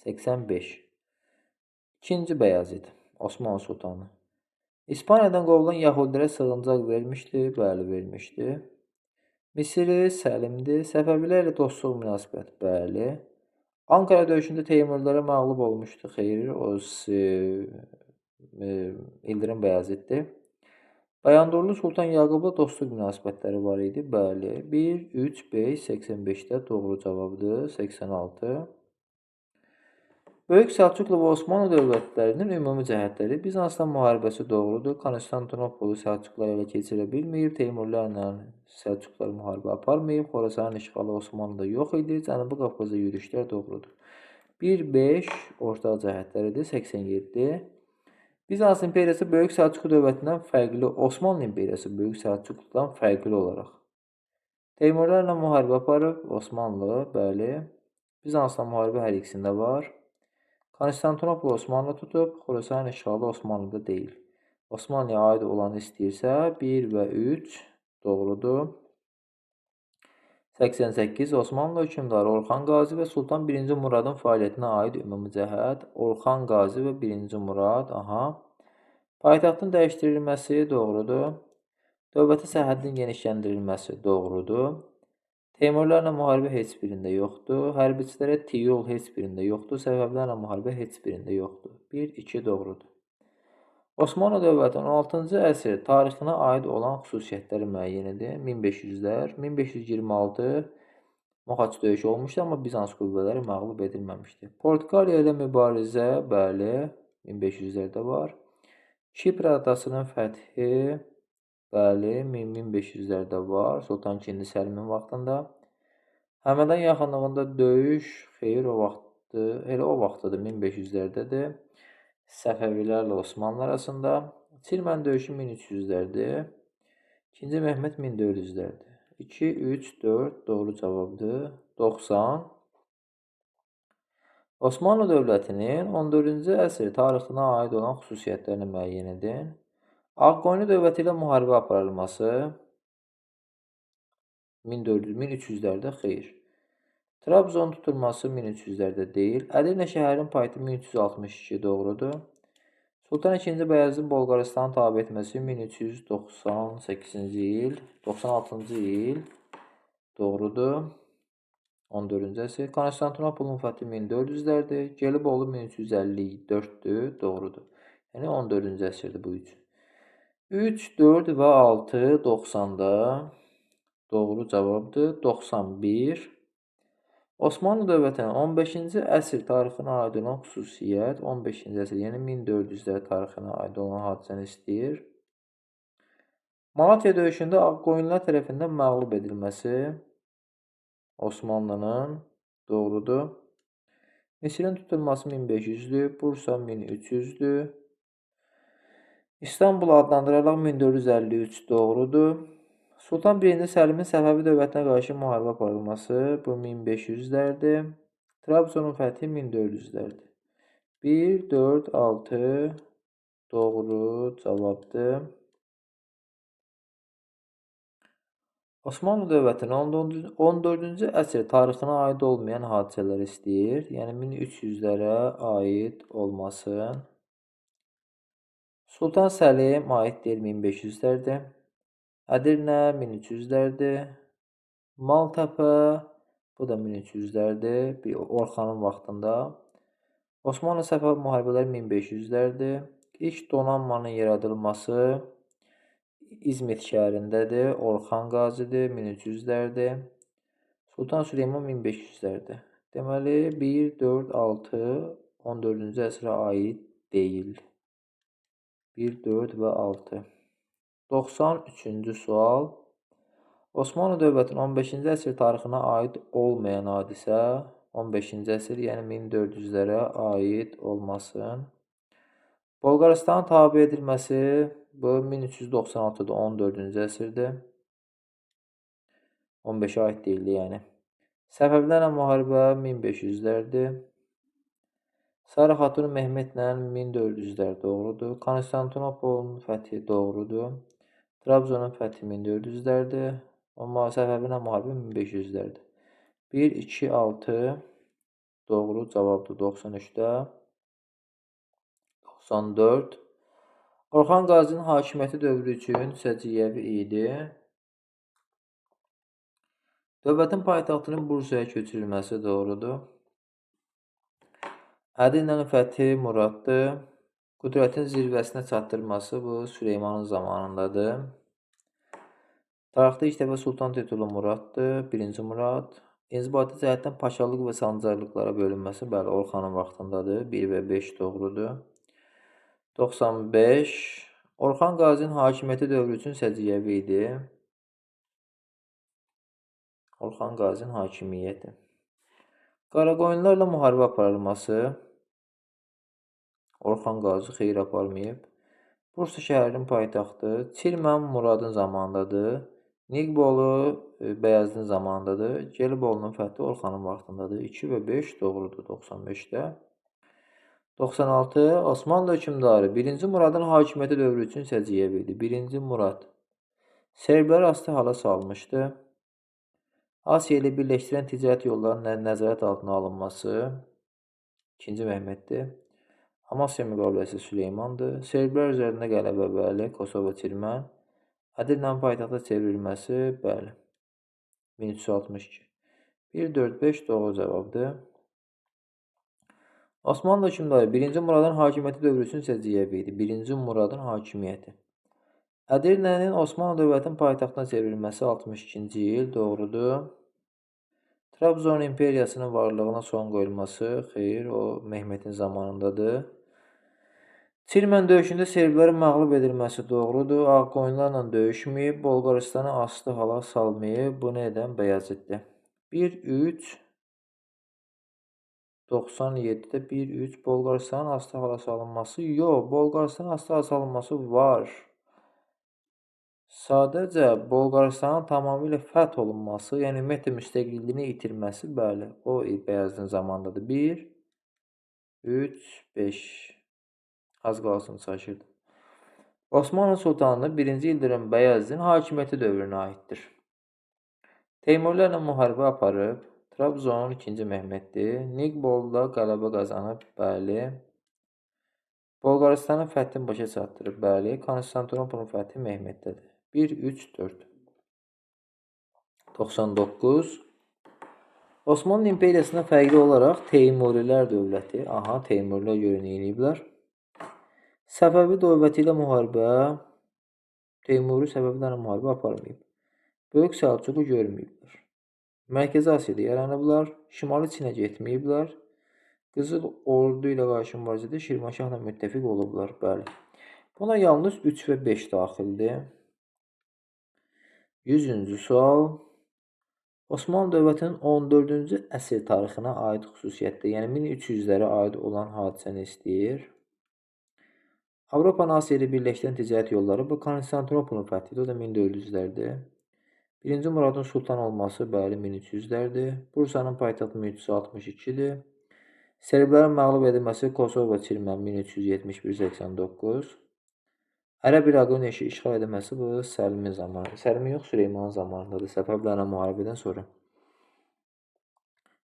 85. 2-ci Bəyazid, Osmanlı Sultanı. İspaniyadan qovulan Yahudilərə sığıncaq vermişdi, bəli vermişdi. Misiri, Səlimdi, Səfəvilərlə dostluq münasibət, bəli. Ankara döyüşündə Teymurilərə məğlub olmuşdu, xeyr, o İldırım Bəyaziddir. Bayandurlu Sultan Yaqubla dostluq münasibətləri var idi, bəli. 1, 3, 5, 85-də doğru cavabdır, 86. Böyük Səlcuqlu və Osmanlı dövlətlərinin ümumi cəhətləri. Bizansla müharibəsi doğrudur. Konstantinopolu Səlcuqlar elə keçirə bilməyib. Teymurlərlə Səlcuqlar müharibə aparmayıb. Xorasanın işğalı Osmanlıda yox idi. Cənubi Qafqaza yürüşlər doğrudur. 1, 5 orta cəhətləridir. 87. Bizans imperiyası Böyük Səlcuqlu dövlətindən fərqli, Osmanlı imperiyası Böyük Səlcuqludan fərqli olaraq Teymurlərlə müharibə aparıb. Osmanlı, bəli. Bizansla müharibə hər ikisində var. Konstantinopol Osmanlı tutub, Xorasan işğalı Osmanlıda deyil. Osmanlıya aid olanı istəyirsə 1 və 3 doğrudur. 88 Osmanlı hökmdarı Orxan Qazi və Sultan 1-ci Muradın fəaliyyətinə aid ümumi cəhət. Orxan Qazi və 1-ci Murad, Paytaxtın dəyişdirilməsi doğrudur. Dövləti sərhədin genişləndirilməsi doğrudur. Teymurlarla müharibə heç birində yoxdur. Hərbiçilərə tiyul heç birində yoxdur. Səfəvilərlə müharibə heç birində yoxdur. 1, 2 doğrudur. Osmanlı dövləti 16-cı əsr tarixinə aid olan xüsusiyyətləri müəyyən edin. 1500-lər, 1526 Moxaç döyüşü olmuşdu, amma Bizans qüvvələri məğlub edilməmişdi. Portuqaliya ilə mübarizə, bəli, 1500-lərdə var. Kipr adasının fəthi, bəli, 1500-lərdə var, Sultan II Səlimin vaxtında. Həmədan yaxınlığında döyüş, xeyr, o vaxtdır, elə o vaxtıdır, 1500-dərdədir. Səfəvilərlə Osmanlı arasında. Çirmən döyüşü 1300-lərdir. 2-ci Məhməd 1400-lərdir. 2, 3, 4 doğru cavabdır. 90. Osmanlı dövlətinin 14-cü əsr tarixinə aid olan xüsusiyyətlərini müəyyən edin. Ağqoyunlu dövləti ilə müharibə aparılması, 1400, 1300'lərdə xeyr. Trabzon tutulması 1300'lərdə deyil. Ədirnə şəhərinin paytaxtı 1362 doğrudur. Sultan II. Bəyazıdın Bolqarıstanı tabe etməsi 1398-ci il, 96-cı il doğrudur. 14-cü əsr. Konstantinopolun fəthi 1400'lərdir. Gelibolu 1354'dür, doğrudur. Yəni 14-cü əsrdir bu üç. 3, 4 və 6 90-da doğru cavabdır. 91. Osmanlı dövlətinin 15-ci əsr tarixinə aid olan xüsusiyyət, 15-ci əsr, yəni 1400'lər tarixinə aid olan hadisəni istəyir. Malatya döyüşündə Ağqoyunlular tərəfindən məğlub edilməsi Osmanlının doğrudur. Misirin tutulması 1500'dür, Bursa 1300'dür. İstanbul adlandırılaraq 1453 doğrudur. Sultan 1. Səlimin Səfəvi dövlətinə qarşı müharibə aparılması bu 1500'lərdir. Trabzonun fəthi 1400'lərdir. 1, 4, 6 doğru cavabdır. Osmanlı dövlətinin 14-cü əsr tarixinə aid olmayan hadisələr istəyir. Yəni 1300'lərə aid olmasın. Sultan Səlim aid deyil 1500'lərdir. Ədirnə 1300'lərdir. Maltepe bu da 1300'lərdir. Bir Orxanın vaxtında. Osmanlı Səfəvi müharibələri 1500'lərdir. İlk donanmanın yaradılması İzmit şəhərindədir. Orxan Qazidir 1300'lərdir. Sultan Süleyman 1500'lərdir. Deməli 1, 4, 6 14-cü əsrə aid deyil. 1, 4 və 6. 93-cü sual. Osmanlı dövlətinin 15-ci əsr tarixinə aid olmayan hadisə, 15-ci əsr, yəni 1400'lərə aid olmasın. Bolqarıstanın tabe edilməsi bu 1396'da 14-cü əsrdir. 15'ə aid deyildi yəni. Səfəvilərlə müharibə 1500'lərdir. Sarı Xatun Mehmetlə 1400'lər doğrudur. Konstantinopolun fəthi doğrudur. Trabzonun fəthi 1400'lərdir. Amma Səfəvilərlə müharibə 1500'lərdir. 1, 2, 6 doğru cavabdır 93'də. 94. Orxan Qazinin hakimiyyəti dövrü üçün səciyyəvi idi. Dövlətin paytaxtının Bursaya köçürülməsi doğrudur. Ədirnənin fəthi Muraddır. Qüdrətin zirvəsinə çatdırması bu Süleymanın zamanındadır. Tarixdə ilk dəfə sultan titulu Muraddır. 1-ci Murad. İnzibati cəhətdən paşalıq və sancarlıqlara bölünməsi bəli Orxanın vaxtındadır. 1 və 5 doğrudur. 95. Orxan Qazinin hakimiyyəti dövrü üçün səciyyəvi idi. Orxan Qazinin hakimiyyəti. Qaraqoyunlarla müharibə aparılması Orxan Qazi xeyir aparmayıb. Bursa şəhərinin paytaxtı Çirmən Muradın zamanındadır. Niqbolu Bəyazıdın zamanındadır. Gelibolu'nun fəthi Orxanın vaxtındadır. 2 və 5 doğrudur 95'də. 96. Osmanlı hökmdarı 1-ci Muradın hakimiyyəti dövrü üçün səciyyəvi idi. 1-ci Murad Serbləri asılı hala salmışdı. Asiya ilə birləşdirən ticarət yollarının nəzarət altına alınması 2-ci Məhməddir. Amasya müqaviləsi Süleymandır. Serblər üzərində qələbə bəli, Kosovo Çirmən. Ədirnənin paytaxta çevrilməsi bəli. 1362. 1, 4, 5 doğru cavabdır. Osmanlı hökmdarı 1-ci Muradın hakimiyyəti dövrü üçün səciyyəvi idi. 1-ci Muradın hakimiyyəti. Ədirnənin Osmanlı dövlətinin paytaxtına çevrilməsi 62-ci il doğrudur. Trabzon imperiyasının varlığına son qoyulması xeyr, o Mehmetin zamanındadır. Çirmən döyüşündə Serblərin məğlub edilməsi doğrudur. Ağqoyunlarla döyüşməyib, Bolqarıstanı asılı hala salmayıb. Bunu edən Bəyaziddir. 1, 3, 97'də 1, 3 Bolqarıstanın asılı hala salınması yox. Bolqarıstanın asılı hala salınması var. Sadəcə Bolqarıstanın tamamilə fəth olunması, yəni ümumiyyətlə müstəqilliyini itirməsi, bəli, o Bəyazıdın zamanındadır. 1, 3, 5. Az qalsın çaşırdı. Osmanlı Sultanlığı 1-ci İldırım Bəyazıdın hakimiyyəti dövrünə aiddir. Teymurilərlə müharibə aparıb. Trabzonun 2-ci Mehmetdir. Niqbolda qələbə qazanıb, bəli. Bolqarıstanın fəthini başa çatdırıb, bəli. Konstantinopolun fəthi Mehmetdədir. 1, 3, 4. 99. Osmanlı İmperiyasından fərqli olaraq Teymurilər dövləti, Teymurilər görə eləyiblər. Səfəvi dövləti ilə müharibə, Teymuri Səfəvilərlə müharibə aparmayıb. Böyük Səlcuqu görməyiblər. Mərkəzi Asiyada yaranıblar, Şimali Çinə getməyiblər. Qızıl Ordu ilə qarşı mübarizədə Şirvanşahla müttəfiq olublar, bəli. Buna yalnız 3 və 5 daxildir. 100-cü sual. Osmanlı dövlətinin 14-cü əsr tarixinə aid xüsusiyyətdə, yəni 1300-lərə aid olan hadisəni istəyir. Avropanı Asiya ilə birləşdirən ticarət yolları bu Konstantinopolun fəthidir, o da 1400-lərdir. 1-ci Muradın sultan olması, bəli, 1300-lərdir. Bursanın paytaxtı 1362-dir. Serblərin məğlub edilməsi Kosovo və Çirmən 1371-89. Ərəb İraqın işğal edilməsi bu Səlimin zamanı. Səlimin yox, Süleymanın zamanındadır. Səfəvlərlə müharibədən sonra.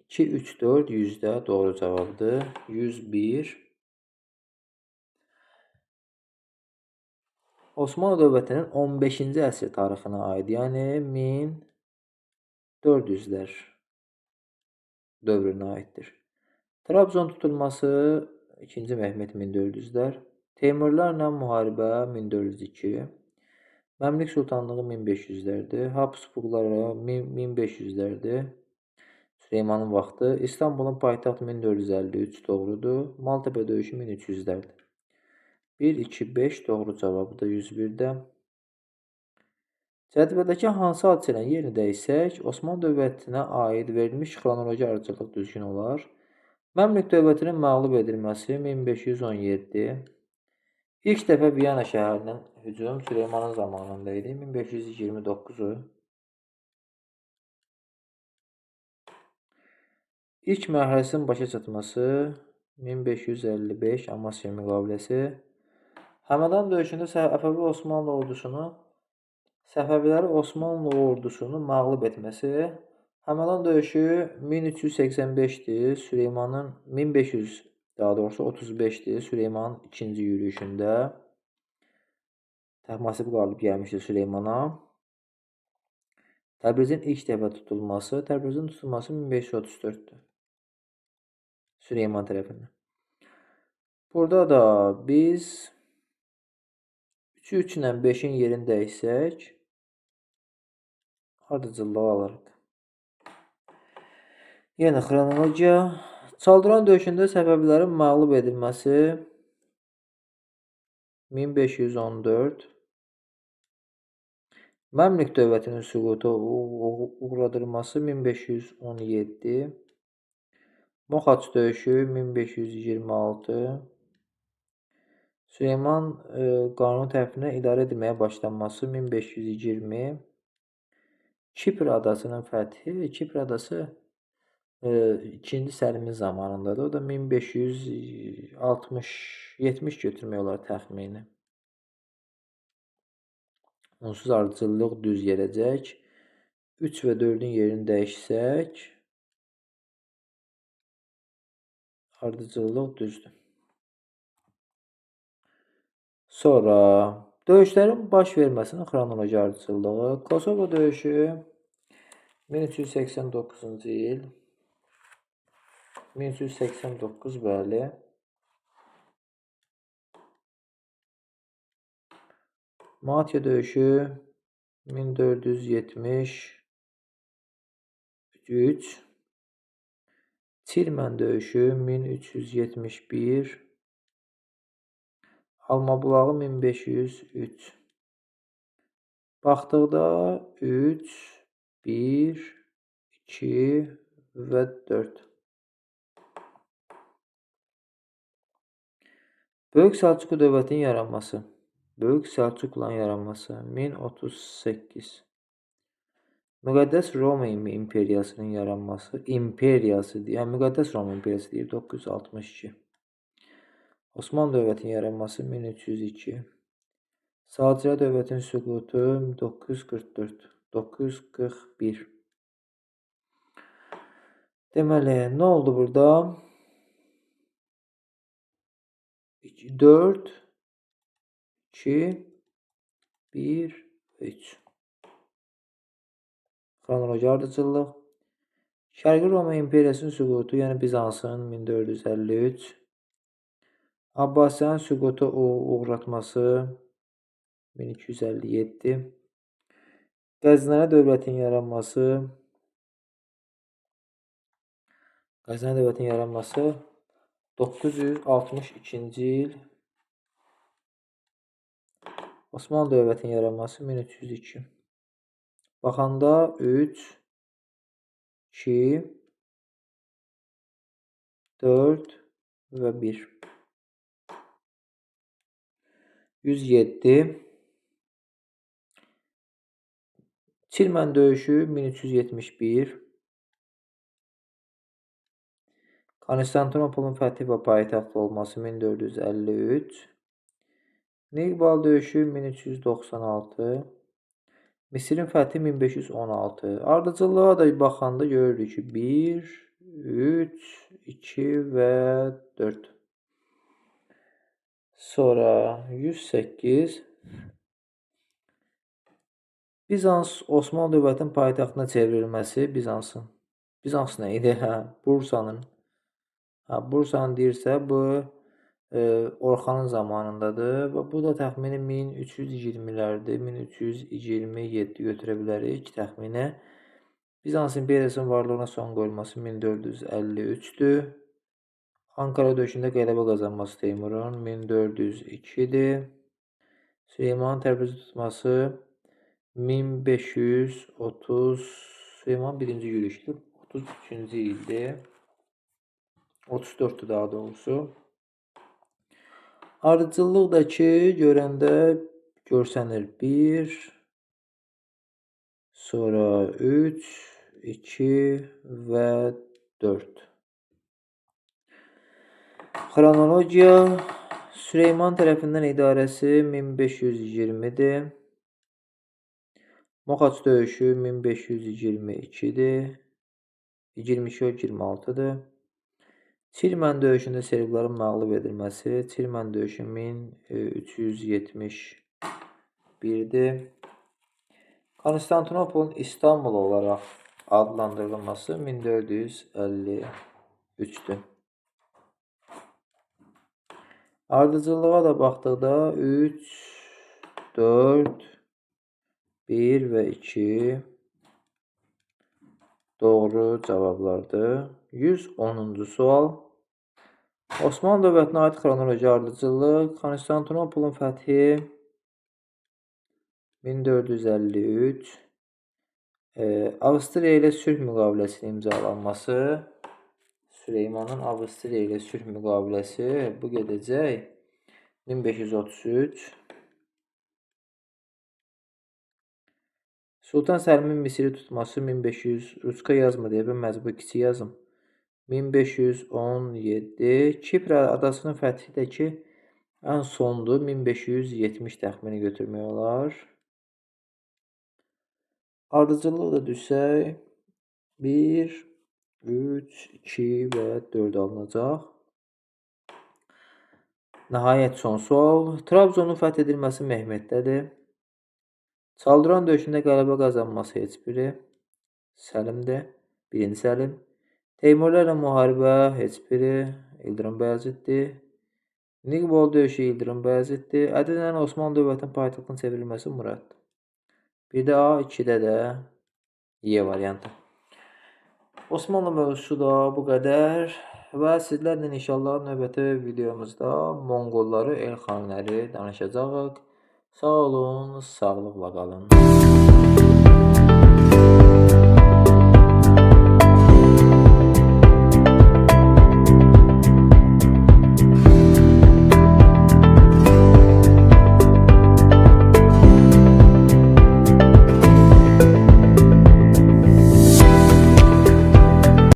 2, 3, 4 100-də doğru cavabdır. 101. Osmanlı dövlətinin 15-ci əsr tarixinə aid, yəni 1400-lər dövrünə aiddir. Trabzon tutulması 2-ci Mehmet 1400-lər. Teymurlarla müharibə 1402. Məmlük sultanlığı 1500-lərdir. Habsburqlara 1500-lərdir. Süleymanın vaxtı. İstanbulun paytaxtı 1453 doğrudur. Maltepe döyüşü 1300-lərdir. 1, 2, 5 doğru cavabı da 101-də. Cədvəldəki hansı hadisələrin yerini dəyişsək, Osmanlı dövlətinə aid verilmiş xronoloji ardıcıllıq düzgün olar. Məmlük dövlətinin məğlub edilməsi 1517. İlk dəfə Viyana şəhərindən hücum Süleymanın zamanında idi. 1529-u. İlk mərhələsinin başa çatması 1555 Amasya müqaviləsi. Həmədan döyüşündə Səfəviləri Osmanlı ordusunu məğlub etməsi. Həmədan döyüşü 1385-dir. Süleymanın 3535-dir. Süleymanın ikinci yürüyüşündə Təhmasib qalib gəlmişdir Süleymana. Təbrizin ilk dəfə tutulması 1534-dür. Süleyman tərəfindən. Burada da biz 3 ilə 5-in yerini dəyişsək, ardıcıllığı alırıq. Yenə xronologiya. Çaldıran döyüşündə Səfəvilərin məğlub edilməsi 1514. Məmlük dövlətinin süqutu uğradılması 1517. Moxaç döyüşü 1526. Süleyman qanun tərəfindən idarə edilməyə başlanması 1520. Kipr adasının fəthi, Kipr adası 2-ci Səlimin zamanındadır. O da 1560-70 götürmək olar təxmini. Onsuz ardıcıllıq düz gələcək. 3 və 4-ün yerini dəyişsək, ardıcıllıq düzdür. Sonra döyüşlərin baş verməsinin xronoloji ardıcıllığı. Kosovo döyüşü 1389-cu il. 1389, bəli. Matya döyüşü 1473. Çirmən döyüşü 1371. Almabulağı 1503. Baxdıqda 3, 1, 2 və 4. Böyük Səlcuq dövlətinin yaranması. Böyük Səlcuqların yaranması 1038. Müqəddəs Roma imperiyasının yaranması, yəni Müqəddəs Roma imperiyası deyir 962. Osmanlı dövlətinin yaranması 1302. Səlcuq dövlətinin süqutu 944, 941. Deməli, nə oldu burada? 4, 2, 1 və 3. Xronoloji ardıcıllıq. Şərqi Roma İmperiyasının süqutu, yəni Bizansın 1453. Abbasiyanın süquta uğratması 1257. Qəznənə dövlətin yaranması 962-ci il. Osmanlı dövlətinin yaranması 1302. Baxanda 3, 2, 4 və 1. 107. Çirmən döyüşü 1371. Konstantinopolun fəthi və paytaxt olması 1453. Neyqbal döyüşü 1396. Misirin fəthi 1516. Ardıcıllığa da baxanda görürük ki 1, 3, 2 və 4. Sonra 108. Bizans Osmanlı dövlətinin paytaxtına çevrilməsi Bizans nə idi? Bursanın deyirsə bu Orxanın zamanındadır və bu da təxmini 1320-lərdir, 1327 götürə bilərik təxminə. Bizans İmperiyasının varlığına son qoyulması 1453-dür. Ankara döyüşündə qələbə qazanması Teymurun 1402-dir. Süleymanın Təbrizi tutması 1530. Süleyman birinci yürüşdür, 33-cü ildir. 34-dür daha doğrusu. Ardıcıllıqdakı görəndə görsənir 1, sonra 3, 2 və 4. Xronologiya Süleyman tərəfindən idarəsi 1520-dir. Moxaç döyüşü 1522-dir. 26-dır. Çirmən döyüşündə Serblərin məğlub edilməsi. Çirmən döyüşü 1371-dir. Konstantinopolun İstanbul olaraq adlandırılması 1453-dür. Ardıcıllığa da baxdıqda 3, 4, 1 və 2 doğru cavablardır. 110-cu sual. Osmanlı dövlətinə aid xronoloji ardıcıllıq. Konstantinopolun fəthi 1453. Avstriya ilə sülh müqaviləsinin imzalanması. Süleymanın Avstriya ilə sülh müqaviləsi bu gedəcək 1533. Sultan Səlimin Misiri tutması 1500, Ruska yazma deyə ben məcbur kiçik yazım. 1517. Kipr adasının fəthi də ki ən sondur, 1570 təxmini götürmək olar. Ardıcıllıq da düşsək 1, 3, 2 və 4 alınacaq. Nəhayət son sual. Trabzonun fəth edilməsi Mehmetdədir. Çaldıran döyüşündə qələbə qazanması heç biri Səlimdir. 1-ci Səlim. Teymurlərlə müharibə heç biri İldırım Bəyazitdir. Niqbol döyüşü İldırım Bəyazitdir. Ədirnənin Osmanlı dövlətinin paytaxtına çevrilməsi Muraddır. Bir də A, 2-də də Y variantı. Osmanlı mövzusu da bu qədər və sizlərlə inşallah növbəti videomuzda Monqolları, Elxaniləri danışacağıq. Sağ olun, sağlıqla qalın.